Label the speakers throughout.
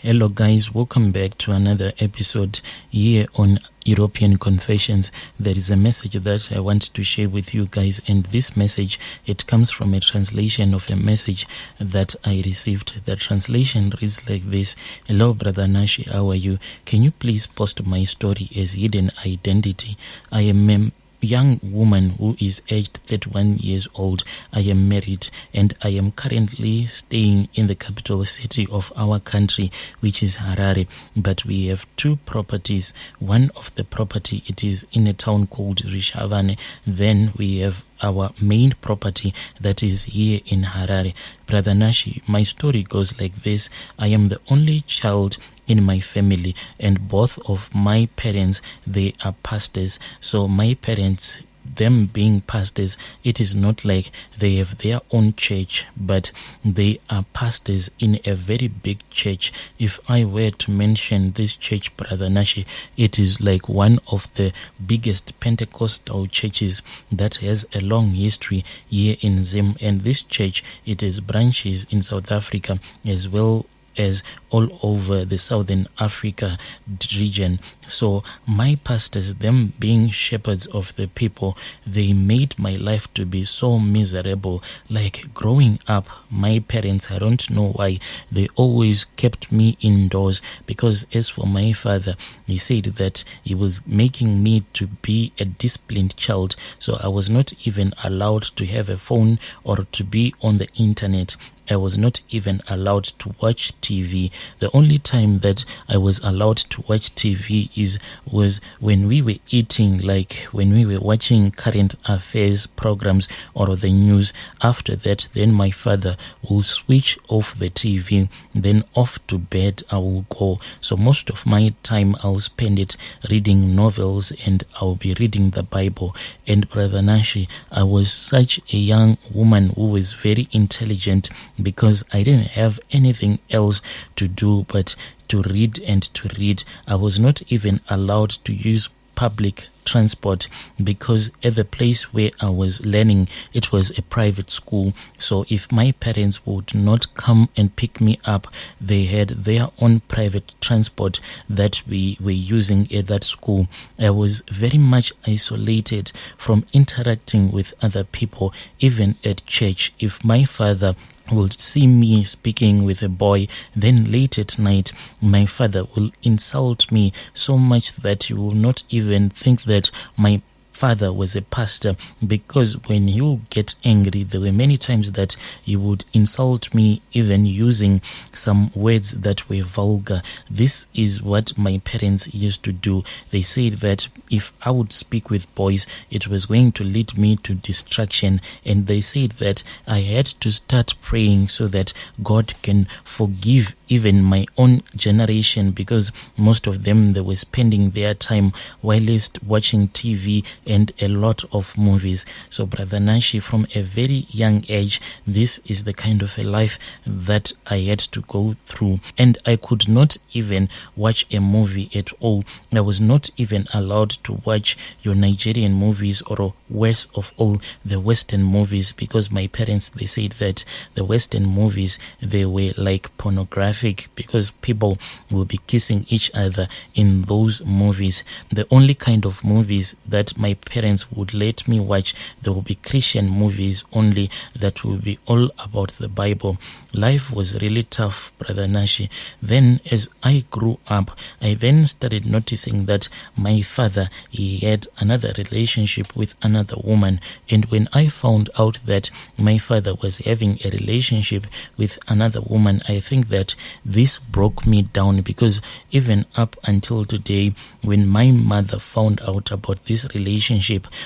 Speaker 1: Hello guys, welcome back to another episode here on European Confessions. There is a message that I want to share with you guys, and this message, it comes from a translation of a message that I received. The translation reads like this: Hello Brother Nashi, how are you? Can you please post my story as hidden identity? I am a young woman who is aged 31 years old. I am married and I am currently staying in the capital city of our country, which is Harare. But we have two properties. One of the property, it is in a town called Rishavane. Then we have our main property that is here in Harare. Brother Nashi, my story goes like this. I am the only child in my family, and both of my parents, they are pastors. So my parents, them being pastors, it is not like they have their own church, but they are pastors in a very big church. If I were to mention this church, Brother Nashi, it is like one of the biggest Pentecostal churches that has a long history here in Zim. And this church, it has branches in South Africa as well as all over the Southern Africa region. So my pastors, them being shepherds of the people, they made my life to be so miserable. Like growing up, my parents, I don't know why, they always kept me indoors, because as for my father, he said that he was making me to be a disciplined child. So I was not even allowed to have a phone or to be on the internet. I was not even allowed to watch TV. The only time that I was allowed to watch TV was when we were eating, like when we were watching current affairs programs or the news. After that, then my father will switch off the TV, then off to bed I will go. So most of my time I'll spend it reading novels, and I'll be reading the Bible. And Brother Nashi, I was such a young woman who was very intelligent, because I didn't have anything else to do but to read and to read. I was not even allowed to use public transport, because at the place where I was learning, it was a private school. So if my parents would not come and pick me up, they had their own private transport that we were using at that school. I was very much isolated from interacting with other people, even at church. If my father will see me speaking with a boy, then late at night my father will insult me so much that you will not even think that my father was a pastor, because when you get angry, there were many times that he would insult me, even using some words that were vulgar. This is what my parents used to do. They said that if I would speak with boys, it was going to lead me to distraction, and they said that I had to start praying so that God can forgive even my own generation, because most of them, they were spending their time whilst watching TV and a lot of movies. So Brother Nashi, from a very young age, this is the kind of a life that I had to go through, and I could not even watch a movie at all. I was not even allowed to watch your Nigerian movies, or worst of all, the Western movies, because my parents, they said that the Western movies, they were like pornographic, because people will be kissing each other in those movies. The only kind of movies that my parents would let me watch, there will be Christian movies only, that will be all about the Bible. Life was really tough, Brother Nashi. Then as I grew up, I then started noticing that my father, he had another relationship with another woman. And when I found out that my father was having a relationship with another woman, I think that this broke me down, because even up until today, when my mother found out about this relationship,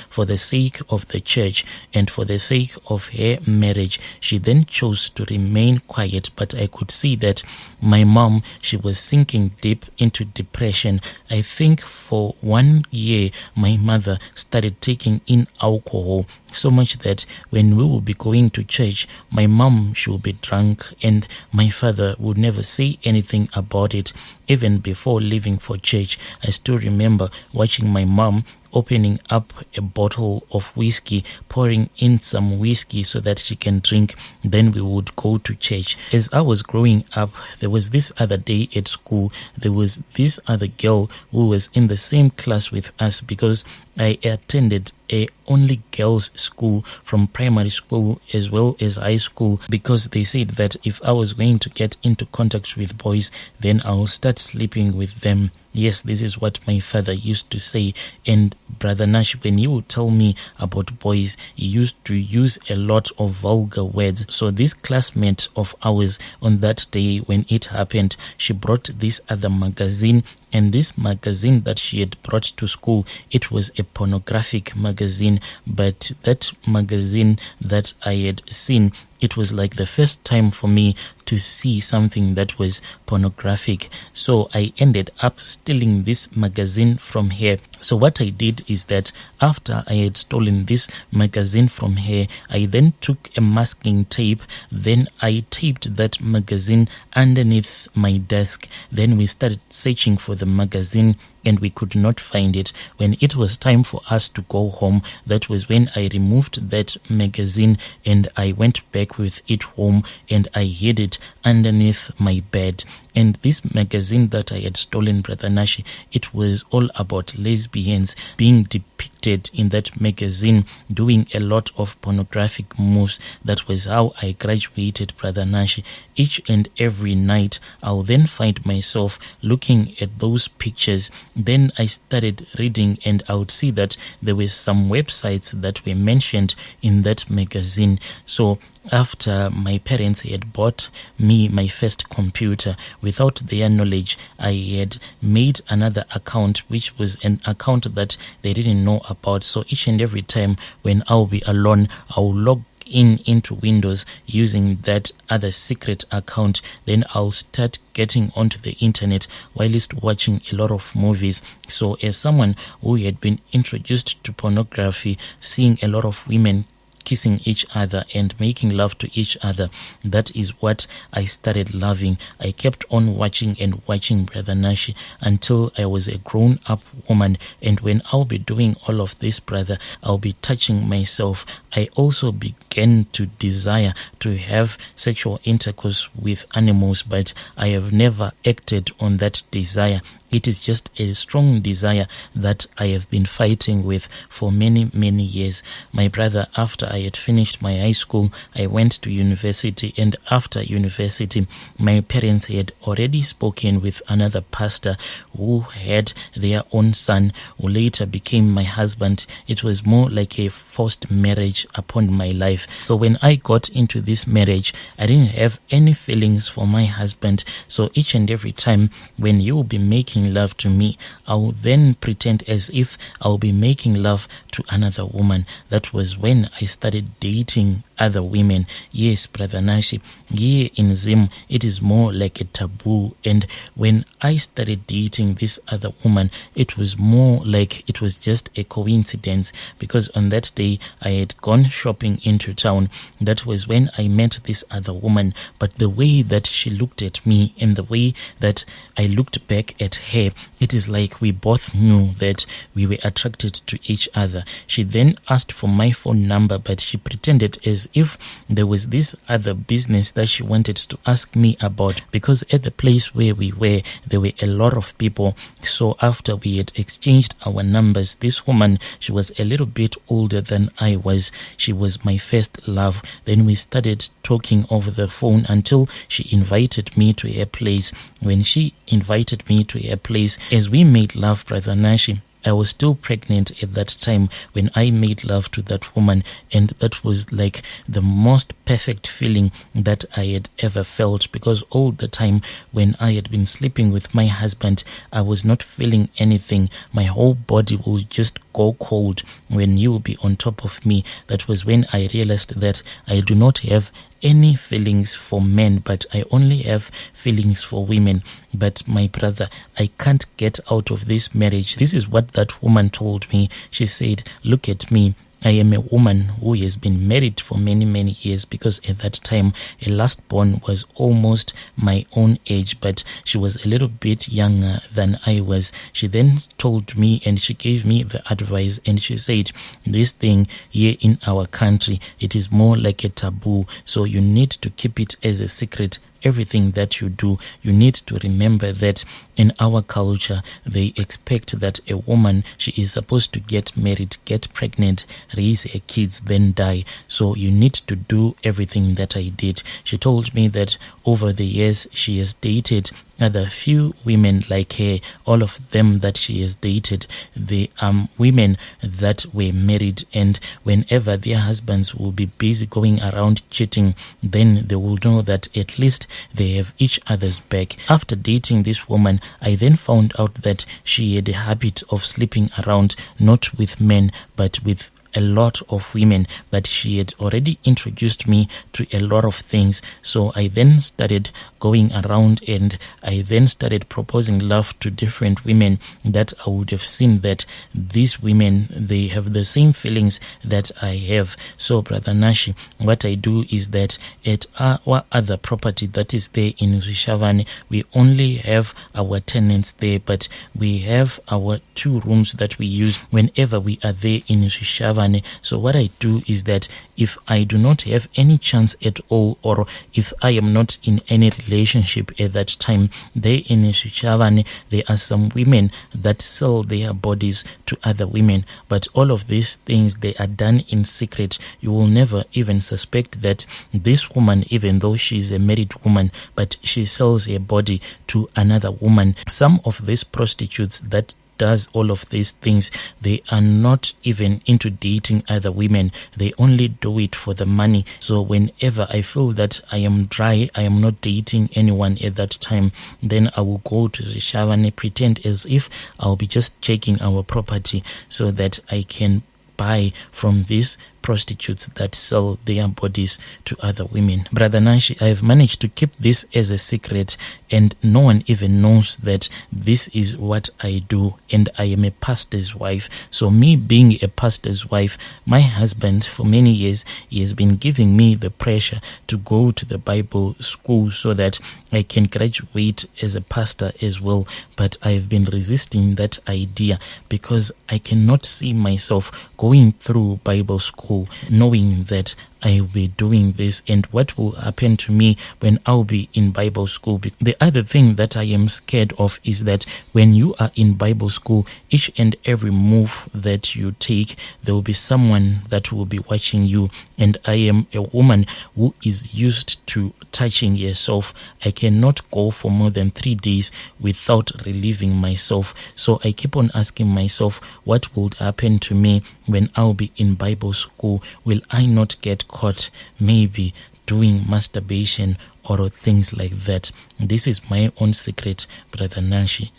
Speaker 1: for the sake of the church and for the sake of her marriage, she then chose to remain quiet. But I could see that my mom, she was sinking deep into depression. I think for 1 year, my mother started taking in alcohol. So much that when we will be going to church, my mom, she will be drunk and my father would never say anything about it. Even before leaving for church, I still remember watching my mom opening up a bottle of whiskey, pouring in some whiskey so that she can drink. Then we would go to church. As I was growing up, there was this other day at school, there was this other girl who was in the same class with us, because I attended a only girls school from primary school as well as high school, because they said that if I was going to get into contact with boys, then I'll start sleeping with them. Yes, this is what my father used to say. And Brother Nash, when he would tell me about boys, he used to use a lot of vulgar words. So this classmate of ours, on that day when it happened, she brought this other magazine, and this magazine that she had brought to school, it was a pornographic magazine. But that magazine that I had seen, it was like the first time for me to see something that was pornographic. So I ended up stealing this magazine from her. So what I did is that after I had stolen this magazine from her, I then took a masking tape, then I taped that magazine underneath my desk. Then we started searching for the magazine and we could not find it. When it was time for us to go home, that was when I removed that magazine and I went back with it home and I hid it underneath my bed. And this magazine that I had stolen, Brother Nashi, it was all about lesbians being depicted in that magazine, doing a lot of pornographic moves. That was how I graduated, Brother Nashi. Each and every night, I'll then find myself looking at those pictures. Then I started reading and I would see that there were some websites that were mentioned in that magazine. So after my parents had bought me my first computer, without their knowledge, I had made another account, which was an account that they didn't know about. So each and every time when I'll be alone, I'll log into Windows using that other secret account. Then I'll start getting onto the internet whilst watching a lot of movies. So as someone who had been introduced to pornography, seeing a lot of women kissing each other and making love to each other, that is what I started loving. I kept on watching and watching, Brother Nashi, until I was a grown-up woman. And when I'll be doing all of this, brother, I'll be touching myself. I also began to desire to have sexual intercourse with animals, but I have never acted on that desire. It is just a strong desire that I have been fighting with for many, many years. My brother, after I had finished my high school, I went to university, and after university, my parents had already spoken with another pastor who had their own son, who later became my husband. It was more like a forced marriage upon my life. So when I got into this marriage, I didn't have any feelings for my husband. So each and every time when you will be making love to me, I will then pretend as if I will be making love to another woman. That was when I started dating other women. Yes, Brother Nashi, here in Zim, it is more like a taboo. And when I started dating this other woman, it was more like it was just a coincidence, because on that day I had gone shopping into town. That was when I met this other woman. But the way that she looked at me and the way that I looked back at her, it is like we both knew that we were attracted to each other. She then asked for my phone number, but she pretended as if there was this other business that she wanted to ask me about, because at the place where we were, there were a lot of people. So after we had exchanged our numbers, this woman, she was a little bit older than I was. She was my first love. Then we started talking over the phone until she invited me to her place. When she invited me to her place, as we made love, Brother Nashi, I was still pregnant at that time when I made love to that woman, and that was like the most perfect feeling that I had ever felt, because all the time when I had been sleeping with my husband, I was not feeling anything. My whole body will just go cold when you will be on top of me. That was when I realized that I do not have any feelings for men, but I only have feelings for women. But my brother, I can't get out of this marriage. This is what that woman told me. She said, look at me. I am a woman who has been married for many, many years, because at that time, a last born was almost my own age, but she was a little bit younger than I was. She then told me, and she gave me the advice, and she said, this thing here in our country, it is more like a taboo, so you need to keep it as a secret. Everything that you do, you need to remember that in our culture, they expect that a woman, she is supposed to get married, get pregnant, raise her kids, then die. So you need to do everything that I did. She told me that over the years, she has dated other few women like her. All of them that she has dated, they are women that were married, and whenever their husbands will be busy going around cheating, then they will know that at least they have each other's back. After dating this woman, I then found out that she had a habit of sleeping around, not with men, but with a lot of women, but she had already introduced me to a lot of things. So I then started going around, and I then started proposing love to different women that I would have seen that these women, they have the same feelings that I have. So Brother Nashi, what I do is that at our other property that is there in Rishavane, we only have our tenants there, but we have our 2 rooms that we use whenever we are there in Rishavane. So what I do is that if I do not have any chance at all, or if I am not in any relationship at that time, there in Rishavane, there are some women that sell their bodies to other women. But all of these things, they are done in secret. You will never even suspect that this woman, even though she is a married woman, but she sells her body to another woman. Some of these prostitutes that does all of these things, they are not even into dating other women. They only do it for the money. So whenever I feel that I am dry, I am not dating anyone at that time, then I will go to the Rishavane, pretend as if I'll be just checking our property so that I can buy from these prostitutes that sell their bodies to other women. Brother Nashi, I have managed to keep this as a secret, and no one even knows that this is what I do, and I am a pastor's wife. So me being a pastor's wife, my husband for many years, he has been giving me the pressure to go to the Bible school so that I can graduate as a pastor as well. But I've been resisting that idea because I cannot see myself going through Bible school knowing that I will be doing this, and what will happen to me when I'll be in Bible school. The other thing that I am scared of is that when you are in Bible school, each and every move that you take, there will be someone that will be watching you, and I am a woman who is used to touching yourself. I cannot go for more than 3 days without relieving myself. So I keep on asking myself, what will happen to me when I'll be in Bible school? Will I not get caught maybe doing masturbation or things like that? This is my own secret, Brother Nashi.